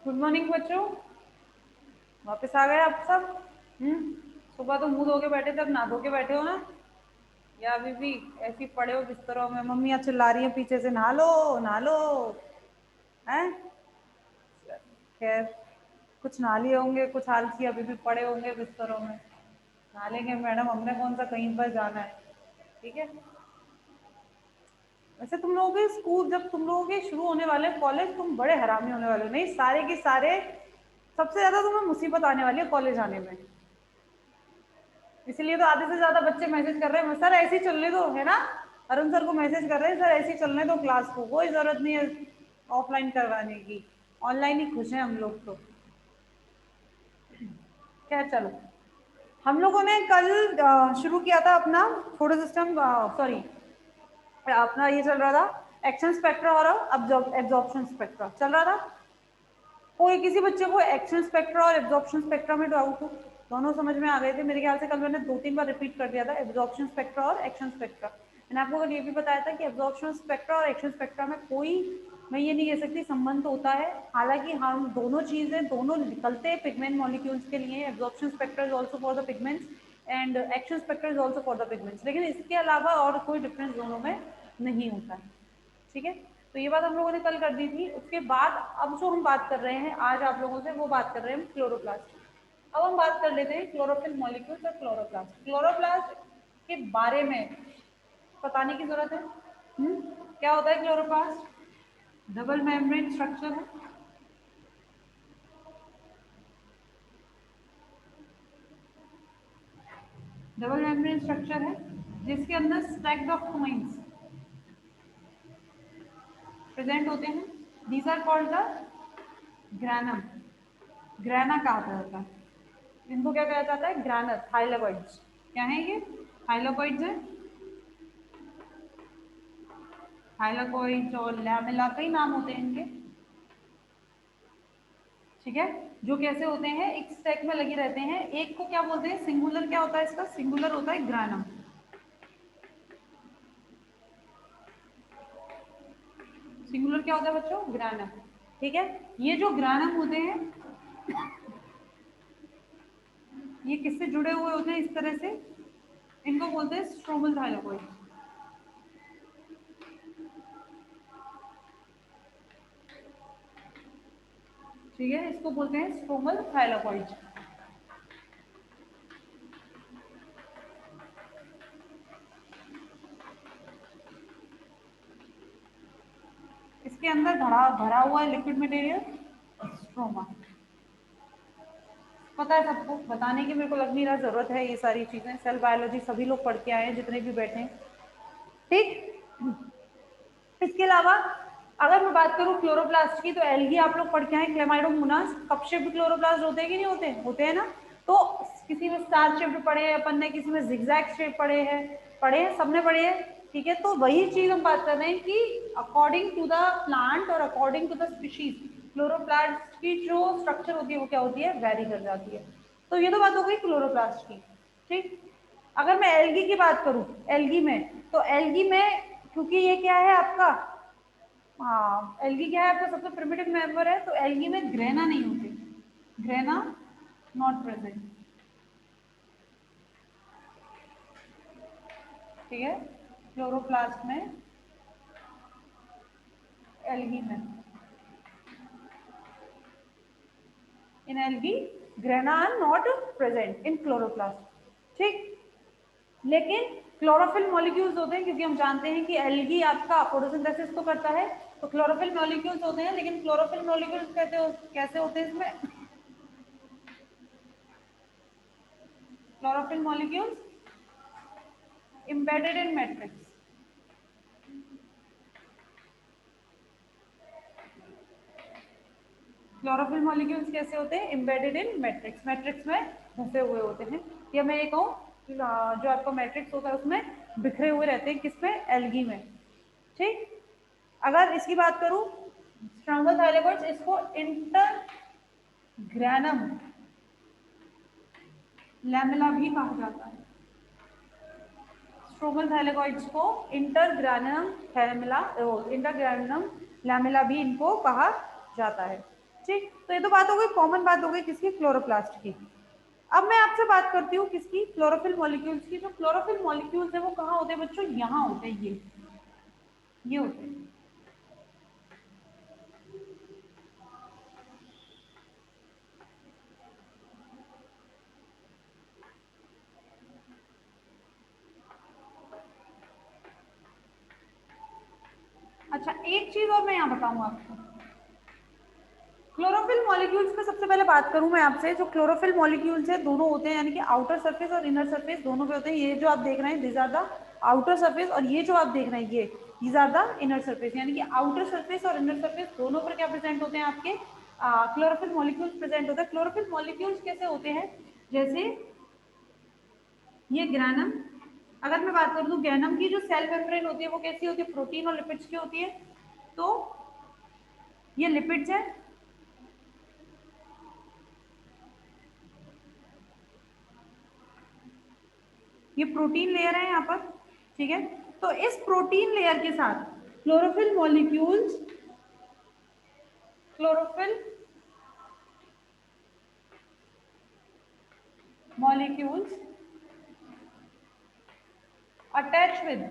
Good morning बच्चों, वापस आ गए आप सब। सुबह तो मुंह धो के बैठे थे, अब ना धो के बैठे हो ना, या अभी भी ऐसे ही पड़े हो बिस्तरों में? मम्मी चिल्ला रही है पीछे से, नहा लो नहा लो। हैं? खैर, कुछ नहा लिए होंगे, कुछ आलसी अभी भी पड़े होंगे बिस्तरों में। नहा लेंगे मैडम, हमने कौन सा कहीं पर जाना है। ठीक है। वैसे तुम लोगों के स्कूल, जब तुम लोगों के शुरू होने वाले कॉलेज, तुम बड़े हरामी होने वाले हो। नहीं, सारे के सारे, सबसे ज्यादा तुम्हें मुसीबत आने वाली है कॉलेज आने में। इसलिए तो आधे से ज्यादा बच्चे मैसेज कर रहे हैं, सर ऐसे ही चलने दो, है ना। अरुण सर को मैसेज कर रहे हैं, सर ऐसे ही चलने दो क्लास को, कोई जरूरत नहीं है ऑफलाइन करवाने की, ऑनलाइन ही खुश हैं हम लोग तो। क्या, चलो। हम लोगों ने कल शुरू किया था अपना फोटो सिस्टम, सॉरी, अपना ये चल रहा था एक्शन स्पेक्ट्रा और एब्जॉर्प्शन स्पेक्ट्रा चल रहा था। कोई किसी बच्चे को एक्शन स्पेक्ट्रा और एब्जॉर्प्शन स्पेक्ट्रा में डाउट हो? दोनों समझ में आ गए थे मेरे ख्याल से। कल मैंने 2-3 बार रिपीट कर दिया था एब्जॉर्प्शन स्पेक्ट्रा और एक्शन स्पेक्ट्रा। मैंने आपको कल ये भी बताया था कि एब्जॉर्प्शन स्पेक्ट्रा और एक्शन स्पेक्ट्रा में कोई, मैं ये नहीं कह सकती संबंध होता है। हालांकि हम दोनों चीजें, दोनों निकलते हैं पिगमेंट मॉलिक्यूल्स के लिए। Absorption spectra is also for the pigments and action spectra is also for the pigments, लेकिन इसके अलावा और कोई डिफरेंस दोनों में नहीं होता है। ठीक है। तो ये बात हम लोगों ने कल कर दी थी। उसके बाद अब जो हम बात कर रहे हैं आज आप लोगों से, वो बात कर रहे हैं क्लोरोप्लास्ट। अब हम बात कर लेते हैं क्लोरोफिल मॉलिक्यूल्स और क्लोरोप्लास्ट। क्लोरोप्लास्ट के बारे में बताने की जरूरत है। क्या होता है क्लोरोप्लास्ट? डबल मेम्ब्रेन स्ट्रक्चर है। डबल मेम्ब्रेन स्ट्रक्चर है जिसके अंदर स्टैक्ड ऑफ कॉइन्स प्रेजेंट होते हैं। These are called the granum. Grana कहा जाता है इनको, क्या कहा जाता है? Grana, thylakoids. क्या है ये? थाइलेकॉइड्स है। थाइलेकॉइड्स और लैमेला, कई नाम होते हैं इनके। ठीक है। जो कैसे होते हैं, एक स्टैक में लगे रहते हैं। एक को क्या बोलते हैं? सिंगुलर। क्या होता है इसका? सिंगुलर होता है ग्रैनम। सिंगुलर क्या होता है बच्चों? ग्रैनम। ठीक है। ये जो ग्रैनम होते हैं, ये किससे जुड़े हुए होते हैं इस तरह से? इनको बोलते हैं स्ट्रोमल थाइलेकॉइड। ठीक है, इसको बोलते हैं स्ट्रोमल थाइलेकॉइड। इसके अंदर भरा भरा हुआ है लिक्विड मटेरियल स्ट्रोमा। पता है सबको, बताने की मेरे को लग नहीं रहा जरूरत है। ये सारी चीजें सेल बायोलॉजी सभी लोग पढ़ के आए हैं जितने भी बैठे हैं। ठीक। इसके अलावा अगर मैं बात करूं क्लोरोप्लास्ट की, तो एल्गी आप लोग पढ़ के आए, क्लेमाइडोमोनास। कप शेप्ड क्लोरोप्लास्ट होते हैं कि नहीं होते? होते हैं ना। तो किसी में स्टार शेप्ड पढ़े हैं अपन ने, किसी में जिगजैग शेप पढ़े हैं, सबने पढ़े हैं। ठीक है। तो वही चीज हम बात कर रहे हैं कि अकॉर्डिंग टू द प्लांट और according to the species, chloroplast की जो स्ट्रक्चर होती है वो क्या होती है? वेरी कर जाती है। तो ये तो बात हो गई क्लोरोप्लास्ट की। ठीक। अगर मैं एल्गी की बात करूं, एल्गी में, तो एल्गी में क्योंकि ये क्या है आपका, हाँ, एल्गी क्या है आपका? सबसे प्रिमिटिव मेंबर है, तो एल्गी में ग्रेना नहीं होते। Grana not present. ठीक है। क्लोरोप्लास्ट में, एल्गी में, in algae grana are not present in chloroplast. ठीक। लेकिन क्लोरोफिल मॉलिक्यूल्स होते हैं, क्योंकि हम जानते हैं कि एल्गी आपका फोटोसिंथेसिस तो करता है, तो क्लोरोफिल मॉलिक्यूल्स होते हैं। लेकिन क्लोरोफिल मॉलिक्यूल्स कैसे होते हैं इसमें? Chlorophyll molecules embedded in matrix। Chlorophyll molecules कैसे होते हैं? embedded in matrix। मैट्रिक्स में घुसे हुए होते हैं। या मैं ये कहूँ, जो आपका मैट्रिक्स होता है उसमें बिखरे हुए रहते हैं। किसमें? एल्गी में। ठीक। अगर इसकी बात करूं, स्ट्रॉन्गल थाइलेकॉइड्स, इसको इंटरग्रैनम लैमेला भी कहा जाता है। स्ट्रोमल थाइलेकॉइड्स को इंटरग्रैनम लैमेला भी इनको कहा जाता है। ठीक, तो ये तो बात हो गई, कॉमन बात हो गई किसकी, क्लोरोप्लास्ट की। अब मैं आपसे बात करती हूँ किसकी, क्लोरोफिल मॉलिक्यूल्स की। जो क्लोरोफिल मॉलिक्यूल्स है वो कहाँ होते हैं बच्चों, यहाँ होते हैं, ये होते हैं। अच्छा, एक चीज और मैं यहाँ बताऊँ आपको, क्लोरोफिल मॉलिक्यूल्स में सबसे पहले बात करूं मैं आपसे, जो क्लोरोफिल मॉलिक्यूल्स है दोनों होते हैं, यानी कि आउटर सरफेस और इनर सरफेस दोनों पे होते हैं। ये जो आप देख रहे हैं this are the outer surface, और ये जो आप देख रहे हैं ये these are the inner surface, यानी कि आउटर सरफेस और इनर सरफेस दोनों पर क्या प्रेजेंट होते हैं आपके, क्लोरोफिल मॉलिक्यूल्स प्रेजेंट होते हैं। क्लोरोफिल मॉलिक्यूल्स कैसे होते हैं, जैसे ये ग्रैनम, अगर मैं बात करूं तो ग्रैनम की जो सेल मेम्ब्रेन होती है वो कैसी होती है, प्रोटीन और लिपिड्स की होती है। तो ये लिपिड्स है, ये प्रोटीन लेयर है यहाँ पर, ठीक है। तो इस प्रोटीन लेयर के साथ chlorophyll molecules, chlorophyll molecules attach with,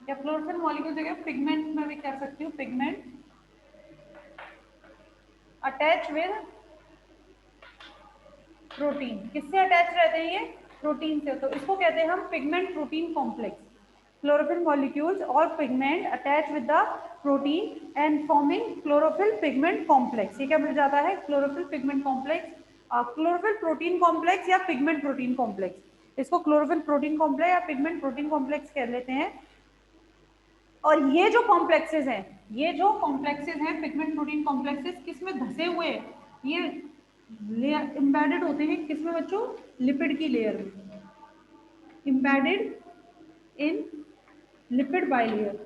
या क्लोरोफिल मॉलिक्यूल जगह पिगमेंट में भी कह सकती हूँ, पिगमेंट अटैच विद प्रोटीन। किससे अटैच रहते हैं ये, प्रोटीन से, तो इसको कहते हैं हम pigment protein complex. Chlorophyll molecules और pigment attach with the protein and forming chlorophyll pigment complex. ये क्या मिल जाता है, chlorophyll pigment complex, chlorophyll protein complex या पिगमेंट प्रोटीन कॉम्प्लेक्स। इसको क्लोरोफिल प्रोटीन कॉम्प्लेक्स या पिगमेंट प्रोटीन कॉम्प्लेक्स कह लेते हैं। और ये जो कॉम्प्लेक्सेस हैं, ये जो कॉम्प्लेक्सेस हैं पिगमेंट प्रोटीन कॉम्प्लेक्सेस, किसमें धसे हुए हैं, ये लेयर एम्बेडेड होते हैं किसमें बच्चों, लिपिड की लेयर में, एम्बेडेड इन लिपिड बाइलेयर।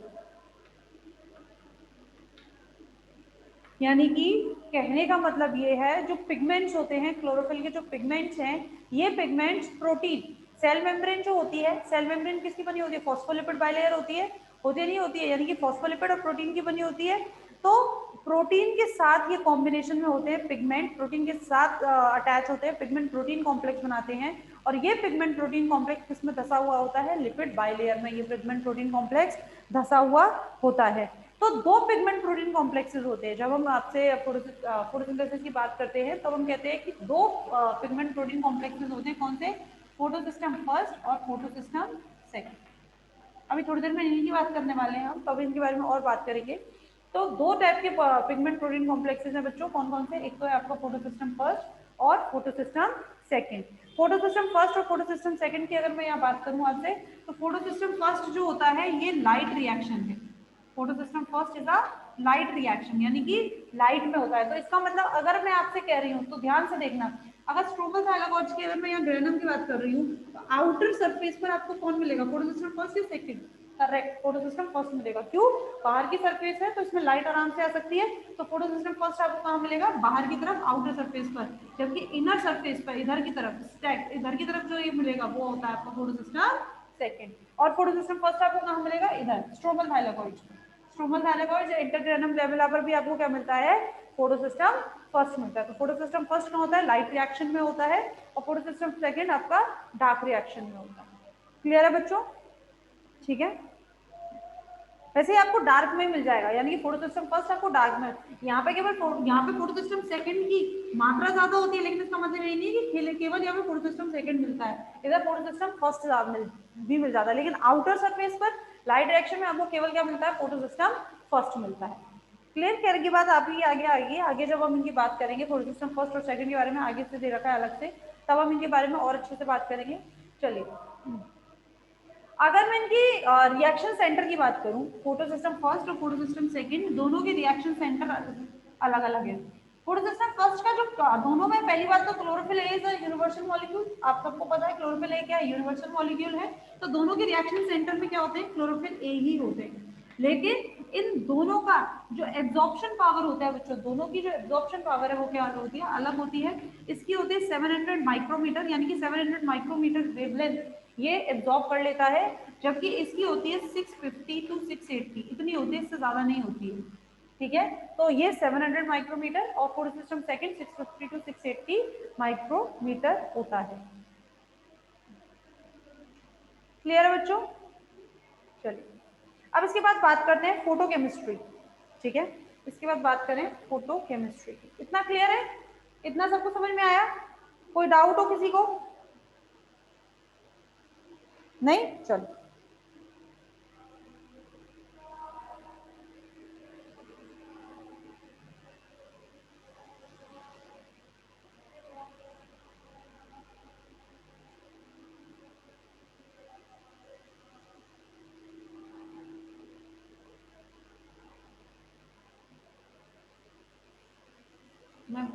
यानी कि कहने का मतलब ये है, जो पिगमेंट्स होते हैं क्लोरोफिल के, जो पिगमेंट्स हैं, ये पिगमेंट्स प्रोटीन, सेल मेम्ब्रेन जो होती है, सेल मेम्ब्रेन किसकी बनी होती है, फॉस्फोलिपिड बाइलेयर होती नहीं होती है, यानी कि फॉस्फोलिपिड और प्रोटीन की बनी होती है। तो प्रोटीन के साथ ये कॉम्बिनेशन में होते हैं, पिगमेंट प्रोटीन के साथ अटैच होते हैं, पिगमेंट प्रोटीन कॉम्प्लेक्स बनाते हैं। और ये पिगमेंट प्रोटीन कॉम्प्लेक्स किसमें धसा हुआ होता है, लिपिड बाइलेयर में ये पिगमेंट प्रोटीन कॉम्प्लेक्स धसा हुआ होता है। तो दो पिगमेंट प्रोटीन कॉम्प्लेक्सेस होते हैं। जब हम आपसे फोटोसिंथेसिस की बात करते हैं तब हम कहते हैं कि दो पिगमेंट प्रोटीन कॉम्प्लेक्सेस होते हैं, कौन से, फोटोसिस्टम फर्स्ट और फोटोसिस्टम सेकंड। अभी थोड़ी देर में इन्हीं की बात करने वाले हैं हम, तब इनके बारे में और बात करेंगे। तो दो टाइप के पिगमेंट प्रोटीन कॉम्प्लेक्सेस हैं बच्चों, कौन कौन से, एक तो है आपका फोटोसिस्टम फर्स्ट और फोटोसिस्टम सेकंड। फोटोसिस्टम फर्स्ट और फोटोसिस्टम सेकंड की अगर मैं यहाँ बात करूँ आपसे, तो फोटोसिस्टम फर्स्ट जो होता है ये लाइट रिएक्शन है। Photosystem first is a light reaction, यानी कि लाइट में होता है। तो इसका मतलब अगर मैं आपसे कह रही हूँ तो ध्यान से देखना, अगर स्ट्रोमल थाइलाकॉइड्स की अगर मैं यहाँ ग्रेनम की बात कर रही हूँ, तो आउटर सरफेस पर आपको कौन मिलेगा, फोटोसिस्टम फर्स्ट या सेकंड, करेक्ट, फोटोसिस्टम फर्स्ट मिलेगा। क्यों, बाहर की सरफेस है तो इसमें लाइट आराम से आ सकती है, तो फोटोसिस्टम फर्स्ट आपको कहाँ मिलेगा, बाहर की तरफ, आउटर सरफेस पर। जबकि इनर सरफेस पर इधर की तरफ, स्टैक इधर की तरफ जो ये मिलेगा वो होता है आपका फोटोसिस्टम सेकंड। और फोटोसिस्टम फर्स्ट आपको कहाँ मिलेगा, इधर stromal thylakoids. Stromal thylakoid intergranum level पर भी आपको क्या मिलता है, फोटोसिस्टम फर्स्ट मिलता है। तो फोटोसिस्टम फर्स्ट कहाँ होता है, लाइट रिएक्शन में होता है, और फोटोसिस्टम सेकंड आपका डार्क रिएक्शन में होता है। क्लियर है बच्चों, ठीक है। वैसे ही आपको डार्क में मिल जाएगा, यानी कि फोटोसिस्टम फर्स्ट आपको डार्क में, यहाँ पे केवल यहाँ पे फोटोसिस्टम सेकंड की मात्रा ज्यादा होती है, लेकिन इसका मतलब यही नहीं है कि केवल यहाँ पे फोटोसिस्टम सेकंड मिलता है, इधर फोटोसिस्टम फर्स्ट भी मिल जाता है, लेकिन आउटर सरफेस पर लाइट डायरेक्शन में आपको केवल क्या मिलता है, फोटोसिस्टम फर्स्ट मिलता है। क्लियर करने की बात आप ही आगे आगे आगे जब हम इनकी बात करेंगे फोटोसिस्टम फर्स्ट और सेकंड के बारे में, आगे से दे रखा है अलग से, तब हम इनके बारे में और अच्छे से बात करेंगे। चलिए, अगर मैं इनकी रिएक्शन सेंटर की बात करूं, फोटोसिस्टम फर्स्ट और फोटोसिस्टम सेकंड दोनों के रिएक्शन सेंटर अलग अलग है। फोटोसिस्टम फर्स्ट का जो दोनों में, पहली बात तो chlorophyll A is a universal molecule, आप सबको पता है क्लोरोफिल ए क्या है, यूनिवर्सल मॉलिक्यूल है। तो दोनों के रिएक्शन सेंटर में क्या होते हैं, क्लोरोफिल ए ही होते हैं। लेकिन इन दोनों का जो एब्जॉर्प्शन पावर होता है बच्चों, दोनों की जो एब्जॉर्प्शन पावर है वो क्या होती है, अलग होती है। इसकी होती है 700 माइक्रोमीटर, यानी कि 700 माइक्रोमीटर वेवलेंथ ये एब्जॉर्ब कर लेता है, जबकि इसकी होती है 650 to 680, इतनी होती है, इससे ज्यादा नहीं होती है। ठीक है, तो ये 700 माइक्रोमीटर और photo system second 650 to 680 micrometre होता है। क्लियर है बच्चों? चलिए अब इसके बाद बात करते हैं फोटो केमिस्ट्री। ठीक है, इसके बाद बात करें फोटो केमिस्ट्री की। इतना क्लियर है? इतना सबको समझ में आया? कोई डाउट हो किसी को? नहीं? चलो मैं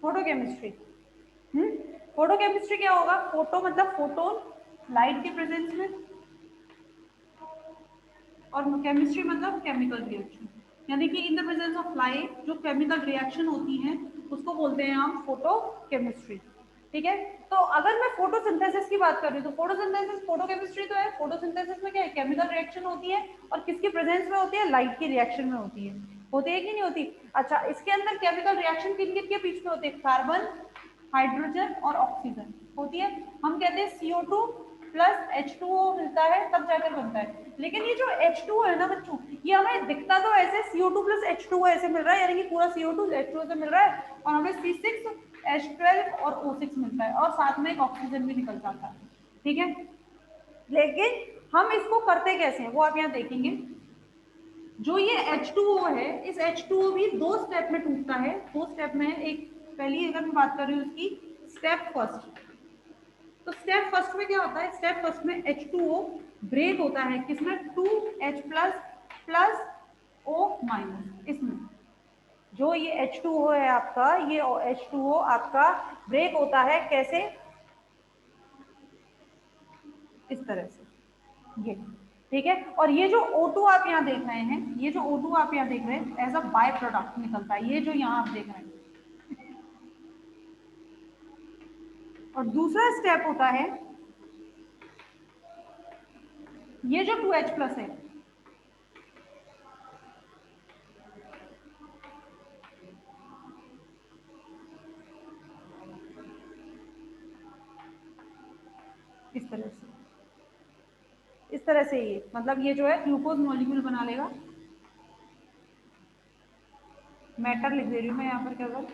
फोटो केमिस्ट्री, फोटो केमिस्ट्री क्या होगा? फोटो मतलब फोटोन, लाइट के प्रेजेंस में, और केमिस्ट्री मतलब केमिकल रिएक्शन, यानी कि in the presence of light जो केमिकल रिएक्शन होती हैं उसको बोलते हैं हम फोटो केमिस्ट्री। ठीक है, तो अगर मैं फोटोसिंथेसिस की बात कर रही हूँ तो फोटोसिंथेसिस फोटो केमिस्ट्री तो है। फोटोसिंथेसिस में क्या है? केमिकल रिएक्शन होती है, और किसकी प्रेजेंस में होती है? लाइट की रिएक्शन में होती है। होती है कि नहीं होती? अच्छा, इसके अंदर केमिकल रिएक्शन किन किन के बीच में होती है? कार्बन, हाइड्रोजन और ऑक्सीजन होती है। हम कहते हैं CO2 प्लस H2O मिलता है तब जाकर बनता है। लेकिन ये जो H2O है ना बच्चों, ये हमें दिखता तो ऐसे CO2 प्लस H2O ऐसे मिल रहा है, यानी कि पूरा CO2 H2O से मिल रहा है, और हमें C6H12 और O6 मिलता है, और साथ में एक ऑक्सीजन भी निकल जाता है। ठीक है, लेकिन हम इसको करते कैसे हैं वो आप यहाँ देखेंगे। जो ये H2O है, इस H2O भी दो स्टेप में टूटता है। दो स्टेप में, एक पहली अगर मैं बात कर रही हूँ उसकी, स्टेप फर्स्ट। तो स्टेप फर्स्ट में क्या होता है? स्टेप फर्स्ट में H2O ब्रेक होता है, किसमें? 2H plus plus O minus, इसमें जो ये H2O है आपका, ये H2O आपका ब्रेक होता है कैसे? इस तरह से, ये। ठीक है, और ये जो O2 आप यहाँ देख रहे हैं, ये जो O2 आप यहाँ देख रहे हैं एज अ बाय प्रोडक्ट निकलता है, ये जो यहाँ आप देख रहे हैं। और दूसरा स्टेप होता है ये जो 2H प्लस है, इस तरह से, इस तरह से, ये मतलब ये जो है ग्लूकोज मॉलिक्यूल बना लेगा। मैटर लिख दे रही हूँ मैं यहाँ पर केवल।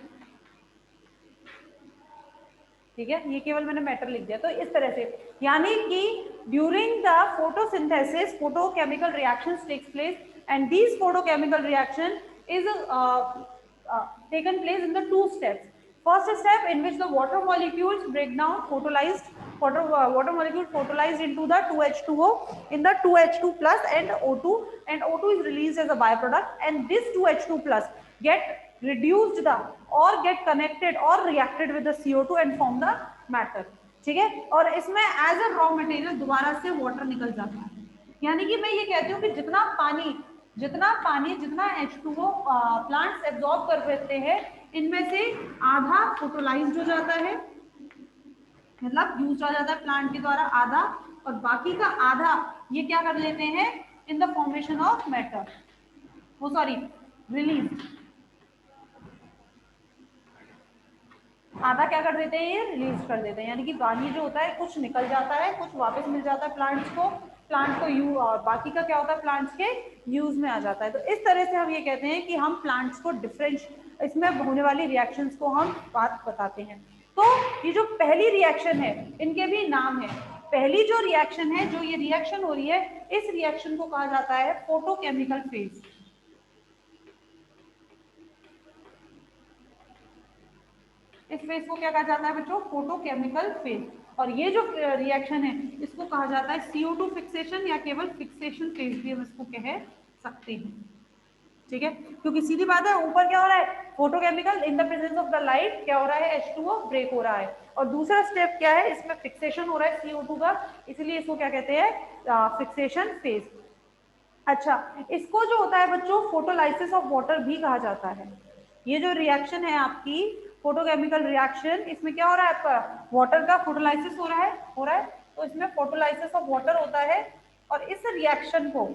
ठीक है, ये केवल मैंने मैटर लिख दिया। तो इस तरह से, यानी कि during the photosynthesis photochemical reactions takes place, and these photochemical reaction is taken place in the two steps. First step in which the water molecules break down photolized water molecule photolized into the 2H2O in the 2H2 plus and O2, and O2 is released as a byproduct, and this 2H2 plus get reduced the or get connected or reacted with the CO2 and form the matter. ठीक है, और इसमें as a raw material दोबारा से water निकल जाता है। यानी कि मैं ये कहती हूँ कि जितना H2O प्लांट्स एब्जॉर्ब कर लेते हैं, इनमें से आधा फोटोलाइज्ड हो जाता है, मतलब यूज हो जाता है प्लांट के द्वारा आधा, और बाकी का आधा ये क्या कर लेते हैं? In the formation of matter, वो सॉरी रिलीज, आधा क्या कर देते हैं? ये रिलीज कर देते हैं। यानी कि पानी जो होता है कुछ निकल जाता है, कुछ वापस मिल जाता है प्लांट्स को, प्लांट को यू, और बाकी का क्या होता है? प्लांट्स के यूज में आ जाता है। तो इस तरह से हम ये कहते हैं कि हम प्लांट्स को डिफरेंस, इसमें होने वाली रिएक्शंस को हम बात बताते हैं। तो ये जो पहली रिएक्शन है, इनके भी नाम है। पहली जो रिएक्शन है, जो ये रिएक्शन हो रही है, इस रिएक्शन को कहा जाता है फोटोकेमिकल फेज। इस फेज को क्या कहा जाता है बच्चों? Photochemical phase. और ये जो रिएक्शन है इसको कहा जाता है CO2 फिक्सेशन, या केवल फिक्सेशन फेज भी हम इसको कह सकते हैं। ठीक है, क्योंकि सीधी बात है, ऊपर क्या हो रहा है? Photochemical in the presence of the light क्या हो रहा है? H2O ब्रेक हो रहा है। और दूसरा स्टेप क्या है? इसमें फिक्सेशन हो रहा है CO2 का, इसलिए इसको क्या कहते हैं? Fixation phase. अच्छा, इसको जो होता है बच्चों फोटोलाइसिस ऑफ वाटर भी कहा जाता है। ये जो रिएक्शन है आपकी फोटोकेमिकल रिएक्शन, इसमें क्या हो रहा है आपका वाटर का फोटोलाइसिस हो रहा है तो इसमें फोटोलाइसिस ऑफ वाटर होता है। और इस रिएक्शन को,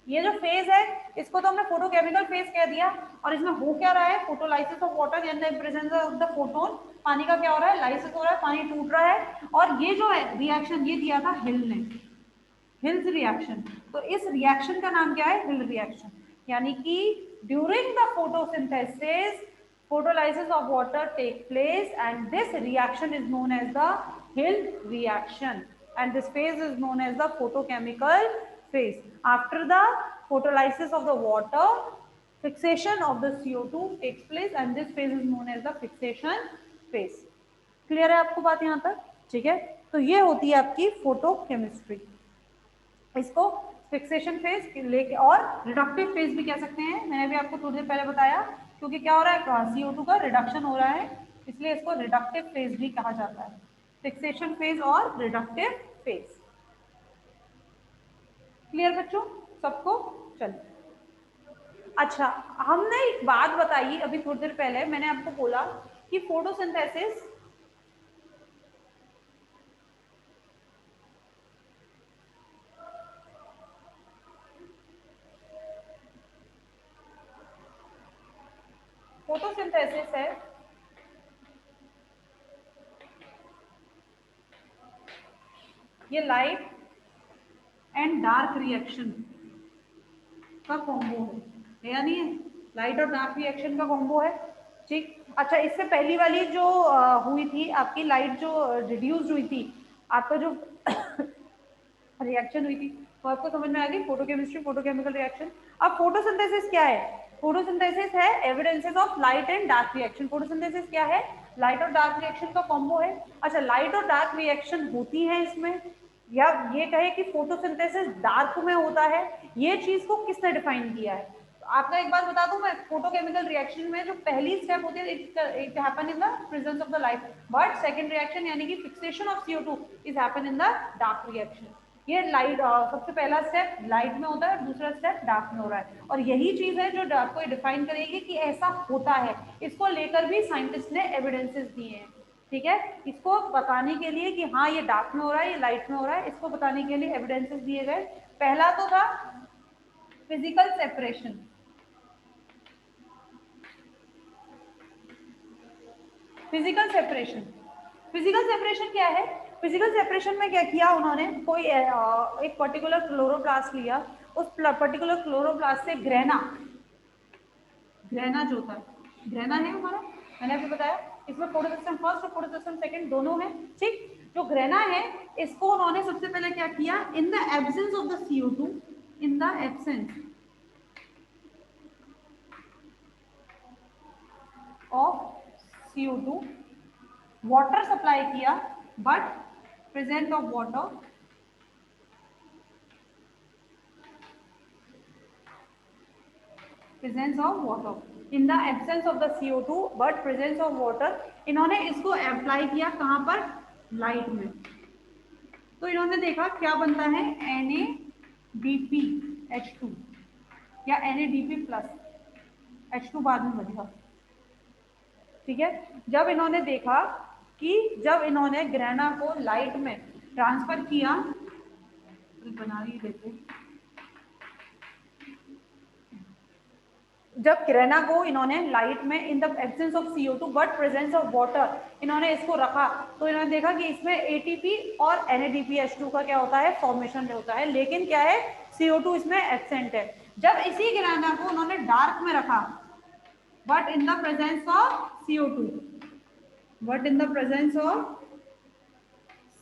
ये जो फेज है इसको तो हमने फोटोकेमिकल फेज कह दिया, और इसमें हो क्या रहा है photolysis of water in the presence of the photon, पानी का क्या हो रहा है लाइसिस हो रहा है, पानी टूट रहा है। और ये जो है रिएक्शन ये दिया था हिल ने, हिल्स रिएक्शन। तो इस रिएक्शन का नाम क्या है हिल रिएक्शन। यानी कि during the photosynthesis photolysis of water take place and this reaction is known as the Hill reaction and this phase is known as the photochemical phase. After the photolysis of the water, fixation of the CO2 takes place and this phase is known as the fixation phase. Clear है आपको बात यहाँ तक? ठीक है, तो ये होती है आपकी फोटोकेमिस्ट्री। इसको फिक्सेशन फेज लेके और रिडक्टिव फेज भी कह सकते हैं, मैंने भी आपको थोड़ी देर पहले बताया, क्योंकि क्या हो रहा है CO2 का रिडक्शन हो रहा है, इसलिए इसको रिडक्टिव फेज भी कहा जाता है। फिक्सेशन फेज और रिडक्टिव फेज। क्लियर बच्चों सबको? चलिए, अच्छा हमने एक बात बताई अभी थोड़ी देर पहले, मैंने आपको बोला कि फोटोसिंथेसिस है ये लाइट एंड डार्क रिएक्शन का कॉम्बो है या नहीं है? लाइट और डार्क रिएक्शन का कॉम्बो है, ठीक। अच्छा, इससे पहली वाली जो हुई थी आपकी लाइट जो रिड्यूस हुई थी, आपका जो रिएक्शन हुई थी तो आपको समझ में आ गई फोटोकेमिस्ट्री फोटोकेमिकल रिएक्शन। अब फोटोसिंथेसिस क्या है? फोटोसिंथेसिस है evidences of light and dark reaction. Photosynthesis क्या है? लाइट और डार्क रिएक्शन का कॉम्बो है। अच्छा, लाइट और डार्क रिएक्शन होती है इसमें, या ये कहे कि फोटोसिंथेसिस डार्क में होता है, ये चीज को किसने डिफाइन किया है? तो आपका एक बात बता दूं मैं, फोटोकेमिकल रिएक्शन में जो पहली स्टेप होती है it happen in the presence of the light, but second reaction यानी कि fixation of CO2 is happen in the dark reaction. ये लाइट सबसे पहला स्टेप लाइट में होता है, दूसरा स्टेप डार्क में हो रहा है, और यही चीज है जो डार्क को डिफाइन करेगी कि ऐसा होता है। इसको लेकर भी साइंटिस्ट ने एविडेंसेस दिए हैं, ठीक है, इसको बताने के लिए कि हाँ ये डार्क में हो रहा है ये लाइट में हो रहा है, इसको बताने के लिए एविडेंसेस दिए गए। पहला तो था physical separation. Physical separation, physical separation क्या है? फिजिकल सेपरेशन में क्या किया उन्होंने, कोई एक पर्टिकुलर क्लोरोप्लास्ट लिया, उस पर्टिकुलर क्लोरोप्लास्ट से ग्रेना, ग्रेना जो होता है ग्रेना है हमारा, मैंने आपको बताया इसमें फोटोसिस्टम फर्स्ट और फोटोसिस्टम सेकंड दोनों है, ठीक। जो ग्रेना है इसको उन्होंने सबसे पहले क्या किया, in the absence of the CO2, in the absence of CO2 water supply किया, but present of water, presence of water in the absence of the CO2 but presence of water, इन्होंने इसको अप्लाई किया कहाँ पर, light में। तो इन्होंने देखा क्या बनता है, NaDpH2 या NaDp+, H2 बाद में बनेगा, ठीक है। जब इन्होंने देखा कि जब इन्होंने ग्रेना को लाइट में ट्रांसफर किया, बना ही देते, जब ग्रेना को इन्होंने लाइट में इन the absence of CO2 but presence of water इन्होंने इसको रखा, तो इन्होंने देखा कि इसमें ATP और NaDpH2 का क्या होता है, फॉर्मेशन होता है, लेकिन क्या है CO2 इसमें एब्सेंट है। जब इसी ग्रेना को उन्होंने डार्क में रखा, but in the presence of CO2, but in the presence of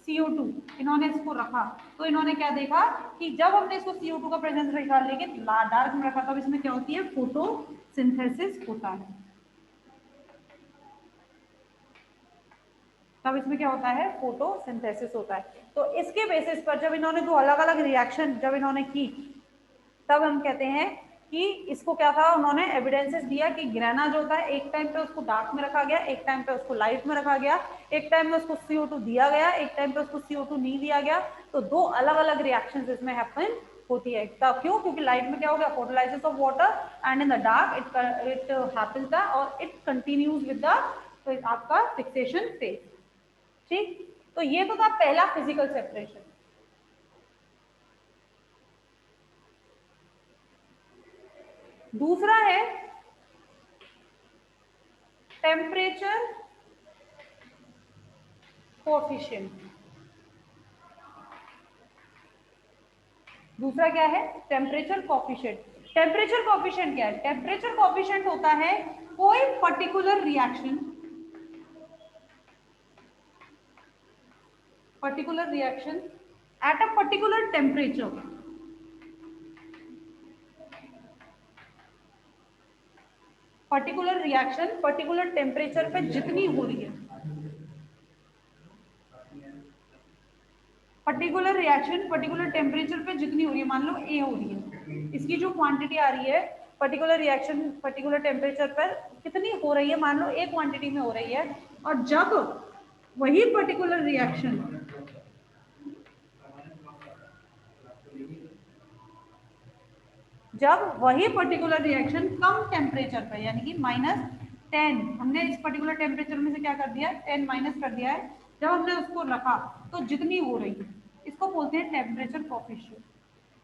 CO2 इन्होंने इसको रखा, तो इन्होंने क्या देखा कि जब हमने इसको CO2 का प्रेजेंस रखा लेकिन डार्क में रखा, तब इसमें क्या होती है, फोटोसिंथेसिस होता है। तब इसमें क्या होता है, फोटोसिंथेसिस होता है। तो इसके बेसिस पर जब इन्होंने दो अलग अलग रिएक्शन जब इन्होंने की, तब हम कहते हैं कि इसको क्या था, उन्होंने एविडेंसेस दिया कि ग्रेना जो होता है एक टाइम पे उसको डार्क में रखा गया, एक टाइम पे उसको लाइट में रखा गया, एक टाइम में उसको CO2 दिया गया, एक टाइम पे उसको CO2 नहीं दिया गया, तो दो अलग अलग रिएक्शंस इसमें हैपन होती है। तब क्यों? क्योंकि लाइट में क्या हो गया, photolysis of water, and in the dark it happens the और इट कंटिन्यूज विद द आपका फिक्सेशन फेज। ठीक, तो ये तो था पहला फिजिकल सेपरेशन। दूसरा है टेम्परेचर कोएफिशिएंट। दूसरा क्या है? Temperature coefficient. टेम्परेचर कोएफिशिएंट क्या है? टेम्परेचर कोएफिशिएंट होता है कोई particular reaction, at a particular temperature, particular reaction particular temperature पे जितनी हो रही है, पर्टिकुलर रिएक्शन पर्टिकुलर टेम्परेचर पे जितनी हो रही है, मान लो ए हो रही है, इसकी जो क्वांटिटी आ रही है पर्टिकुलर रिएक्शन पर्टिकुलर टेम्परेचर पर कितनी हो रही है, मान लो ए क्वांटिटी में हो रही है, और जब वही पर्टिकुलर रिएक्शन कम टेम्परेचर पर, यानी कि -10, हमने इस पर्टिकुलर टेम्परेचर में से क्या कर दिया, 10 माइनस कर दिया है, जब हमने उसको रखा तो जितनी हो रही है, इसको बोलते हैं टेम्परेचर कोएफिशिएंट।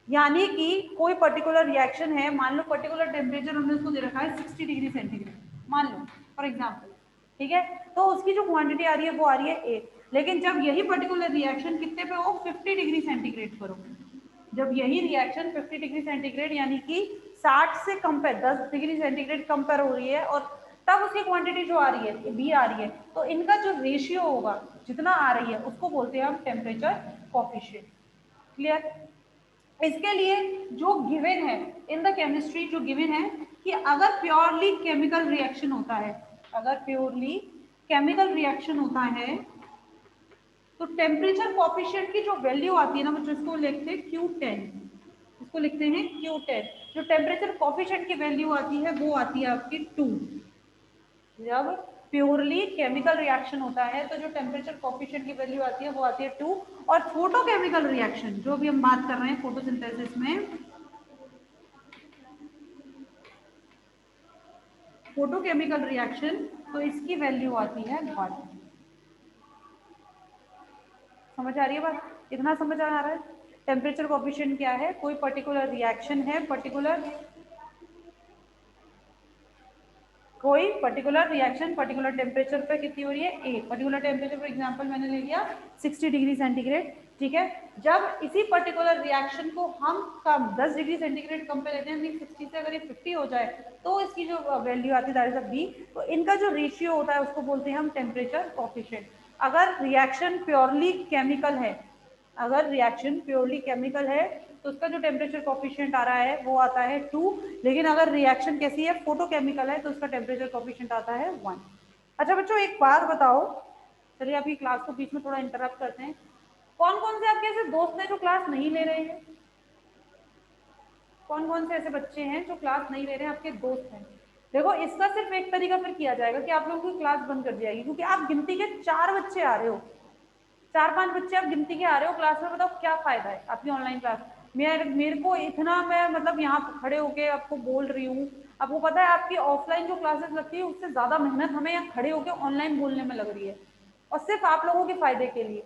यानी कि कोई पर्टिकुलर रिएक्शन है, मान लो पर्टिकुलर टेम्परेचर हमने उसको दे रखा है 60 डिग्री सेंटीग्रेड, मान लो फॉर एग्जाम्पल, ठीक है, तो उसकी जो क्वांटिटी आ रही है वो आ रही है ए, लेकिन जब यही पर्टिकुलर रिएक्शन कितने पे हो, 50 डिग्री सेंटीग्रेड पर हो, जब यही रिएक्शन 50 डिग्री सेंटीग्रेड यानी कि 60 से कंपेयर 10 डिग्री सेंटीग्रेड कंपेयर हो रही है, और तब उसकी क्वांटिटी जो आ रही है बी आ रही है, तो इनका जो रेशियो होगा जितना आ रही है उसको बोलते हैं हम टेम्परेचर कोएफिशिएंट। क्लियर? इसके लिए जो गिवन है इन द केमिस्ट्री, जो गिवन है कि अगर प्योरली केमिकल रिएक्शन होता है, अगर प्योरली केमिकल रिएक्शन होता है तो टेम्परेचर कोएफिशिएंट की जो वैल्यू आती है ना बच्चों, इसको लिखते हैं Q10, इसको लिखते हैं Q10, जो टेम्परेचर कोएफिशिएंट की वैल्यू आती है वो आती है आपकी 2। जब प्योरली केमिकल रिएक्शन होता है तो जो टेम्परेचर कोएफिशिएंट की वैल्यू आती है वो आती है 2, और फोटोकेमिकल रिएक्शन जो भी हम बात कर रहे हैं फोटोसिंथेसिस में, फोटोकेमिकल रिएक्शन, तो इसकी वैल्यू आती है 1। समझ आ रही है बात? इतना समझ आ रहा है? टेम्परेचर कोएफिशिएंट क्या है? कोई पर्टिकुलर रिएक्शन है, कोई पर्टिकुलर रिएक्शन पर्टिकुलर टेम्परेचर पे कितनी हो रही है, ए, पर्टिकुलर टेम्परेचर फॉर एग्जांपल मैंने ले लिया 60 डिग्री सेंटीग्रेड, ठीक है, जब इसी पर्टिकुलर रिएक्शन को हम कम 10 डिग्री सेंटीग्रेड कम पे लेते हैं, 60 से अगर ये 50 हो जाए तो इसकी जो वैल्यू आती है दैट इज बी, तो इनका जो रेशियो होता है उसको बोलते हैं हम टेम्परेचर कोएफिशिएंट। अगर रिएक्शन प्योरली केमिकल है, अगर रिएक्शन प्योरली केमिकल है तो उसका जो टेम्परेचर कोएफिशिएंट आ रहा है वो आता है 2, लेकिन अगर रिएक्शन कैसी है, फोटोकेमिकल है, तो उसका टेम्परेचर कोएफिशिएंट आता है 1। अच्छा बच्चों एक बात बताओ, चलिए आपकी क्लास को बीच में थोड़ा इंटरप्ट करते हैं, कौन कौन से आपके ऐसे दोस्त हैं जो क्लास नहीं ले रहे हैं? कौन कौन से ऐसे बच्चे हैं जो क्लास नहीं ले रहे हैं, आपके दोस्त हैं? देखो इसका सिर्फ एक तरीका फिर किया जाएगा कि आप लोगों की क्लास बंद कर दी जाएगी, क्योंकि आप गिनती के 4 बच्चे आ रहे हो, 4-5 बच्चे आप गिनती के आ रहे हो क्लास में, बताओ क्या फायदा है आपकी ऑनलाइन क्लास? मेरे को इतना, मैं मतलब यहाँ खड़े होके आपको बोल रही हूँ, आपको पता है आपकी ऑफलाइन जो क्लासेस लगती है उससे ज्यादा मेहनत हमें यहाँ खड़े होके ऑनलाइन बोलने में लग रही है, और सिर्फ आप लोगों के फायदे के लिए,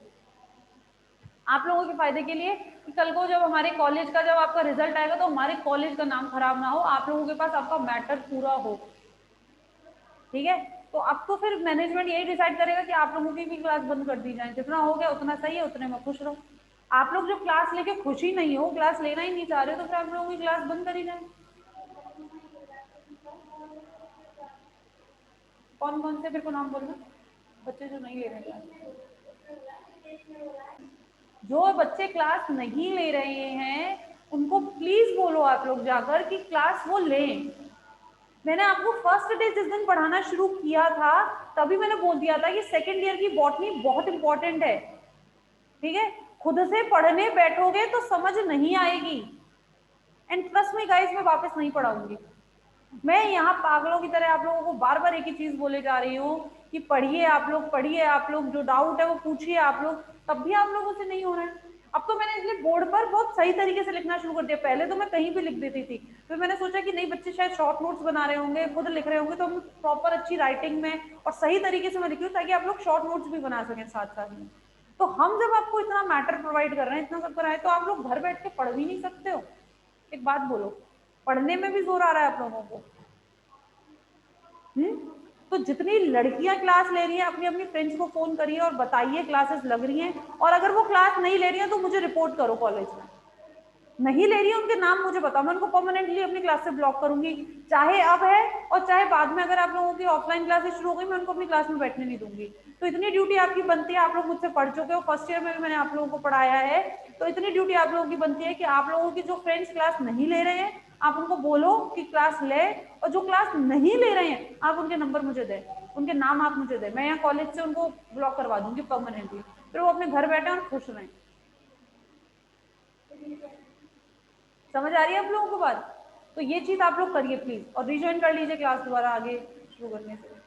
आप लोगों के फायदे के लिए, कि कल को जब हमारे कॉलेज का जब आपका रिजल्ट आएगा तो हमारे कॉलेज का नाम खराब ना हो, आप लोगों के पास आपका मैटर पूरा हो, ठीक है? तो अब तो फिर मैनेजमेंट यही डिसाइड करेगा कि आप लोगों की भी क्लास बंद कर दी जाए, जितना हो गया उतना सही है, उतने में खुश रहो। आप लोग जो क्लास लेके खुश ही नहीं हो, क्लास लेना ही नहीं चाह रहे हो, तो फिर आप लोगों की क्लास बंद करी जाए। कौन कौन से फिर को नाम बोलना, बच्चे जो नहीं ले रहे क्लास? जो बच्चे क्लास नहीं ले रहे हैं उनको प्लीज बोलो आप लोग जाकर कि क्लास वो लें। मैंने आपको फर्स्ट डे जिस दिन पढ़ाना शुरू किया था तभी मैंने बोल दिया था कि सेकेंड ईयर की बॉटनी बहुत इंपॉर्टेंट है, ठीक है, खुद से पढ़ने बैठोगे तो समझ नहीं आएगी, एंड ट्रस्ट मी गाइस मैं वापस नहीं पढ़ाऊंगी। मैं यहाँ पागलों की तरह आप लोगों को बार बार एक ही चीज बोले जा रही हूँ कि पढ़िए आप लोग, पढ़िए आप लोग, जो डाउट है वो पूछिए आप लोग, तब भी आप लोगों से नहीं हो रहा है। अब तो मैंने इसलिए बोर्ड पर बहुत सही तरीके से लिखना शुरू कर दिया। पहले तो मैं कहीं भी लिख देती थी, फिर मैंने सोचा कि नहीं, बच्चे शायद शॉर्ट नोट्स बना रहे होंगे, खुद लिख रहे होंगे, तो हम प्रॉपर अच्छी राइटिंग में और सही तरीके से मैं लिखी हूँ ताकि आप लोग शॉर्ट नोट्स भी बना सकें साथ साथ में। तो हम जब आपको इतना मैटर प्रोवाइड कर रहे हैं, इतना सब कर रहे हैं, तो आप लोग घर बैठ के पढ़ भी नहीं सकते हो? एक बात बोलो, पढ़ने में भी जोर आ रहा है आप लोगों को? तो जितनी लड़कियां क्लास ले रही हैं, अपनी अपनी फ्रेंड्स को फोन करिए और बताइए क्लासेस लग रही हैं, और अगर वो क्लास नहीं ले रही हैं तो मुझे रिपोर्ट करो कॉलेज में। नहीं ले रही है उनके नाम मुझे बताओ, मैं उनको परमानेंटली अपनी क्लास से ब्लॉक करूंगी, चाहे अब है और चाहे बाद में। अगर आप लोगों की ऑफलाइन क्लासेस शुरू हो गई, मैं उनको अपनी क्लास में बैठने नहीं दूंगी। तो इतनी ड्यूटी आपकी बनती है, आप लोग मुझसे पढ़ चुके हो, फर्स्ट ईयर में भी मैंने आप लोगों को पढ़ाया है, तो इतनी ड्यूटी आप लोगों की बनती है कि आप लोगों की जो फ्रेंड्स क्लास नहीं ले रहे हैं, आप उनको बोलो कि क्लास ले, और जो क्लास नहीं ले रहे हैं आप उनके नंबर मुझे दें, उनके नाम आप मुझे दें, मैं यहाँ कॉलेज से उनको ब्लॉक करवा दूंगी परमानेंटली, फिर वो अपने घर बैठे और खुश रहें। समझ आ रही है आप लोगों को बात? तो ये चीज आप लोग करिए प्लीज, और रिज्वाइन कर लीजिए क्लास दोबारा आगे शुरू करने से।